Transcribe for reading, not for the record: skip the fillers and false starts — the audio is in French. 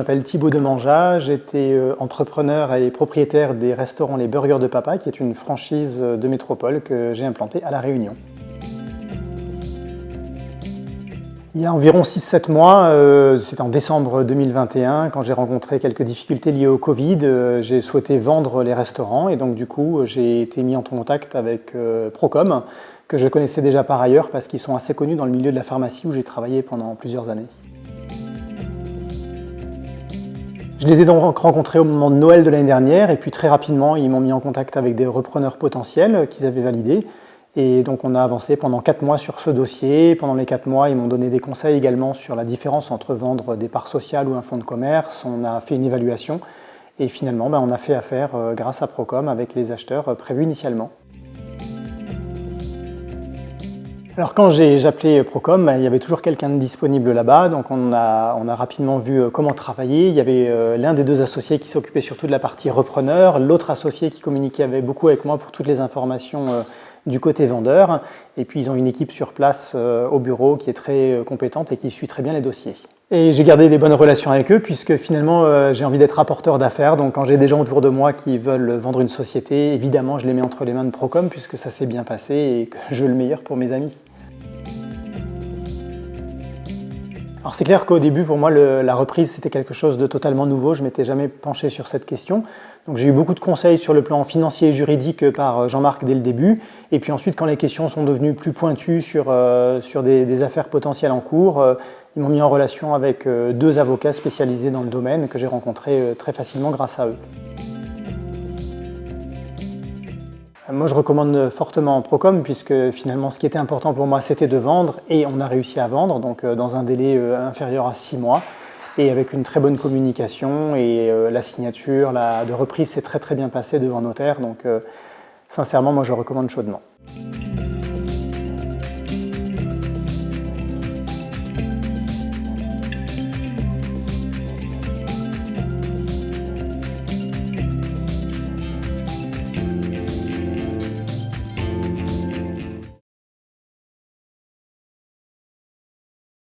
m'appelle Thibaut Demanja, j'étais entrepreneur et propriétaire des restaurants Les Burgers de Papa, qui est une franchise de métropole que j'ai implantée à La Réunion. Il y a environ 6-7 mois, c'était en décembre 2021, quand j'ai rencontré quelques difficultés liées au Covid, j'ai souhaité vendre les restaurants et donc du coup j'ai été mis en contact avec Procom, que je connaissais déjà par ailleurs parce qu'ils sont assez connus dans le milieu de la pharmacie où j'ai travaillé pendant plusieurs années. Je les ai donc rencontrés au moment de Noël de l'année dernière et puis très rapidement ils m'ont mis en contact avec des repreneurs potentiels qu'ils avaient validés. Et donc on a avancé pendant 4 mois sur ce dossier. Pendant les 4 mois, ils m'ont donné des conseils également sur la différence entre vendre des parts sociales ou un fonds de commerce. On a fait une évaluation et finalement on a fait affaire grâce à Procom avec les acheteurs prévus initialement. Alors quand j'ai appelé Procom, il y avait toujours quelqu'un de disponible là-bas, donc on a rapidement vu comment travailler. Il y avait l'un des deux associés qui s'occupait surtout de la partie repreneur, l'autre associé qui communiquait beaucoup avec moi pour toutes les informations du côté vendeur. Et puis ils ont une équipe sur place au bureau qui est très compétente et qui suit très bien les dossiers. Et j'ai gardé des bonnes relations avec eux puisque finalement j'ai envie d'être rapporteur d'affaires. Donc quand j'ai des gens autour de moi qui veulent vendre une société, évidemment je les mets entre les mains de Procom puisque ça s'est bien passé et que je veux le meilleur pour mes amis. Alors c'est clair qu'au début, pour moi, la reprise, c'était quelque chose de totalement nouveau. Je ne m'étais jamais penché sur cette question. Donc j'ai eu beaucoup de conseils sur le plan financier et juridique par Jean-Marc dès le début. Et puis ensuite, quand les questions sont devenues plus pointues sur des affaires potentielles en cours, ils m'ont mis en relation avec deux avocats spécialisés dans le domaine que j'ai rencontrés très facilement grâce à eux. Moi, je recommande fortement Procom puisque finalement, ce qui était important pour moi, c'était de vendre et on a réussi à vendre, donc dans un délai inférieur à 6 mois et avec une très bonne communication et la signature de reprise s'est très bien passée devant notaire, donc sincèrement, moi, je recommande chaudement.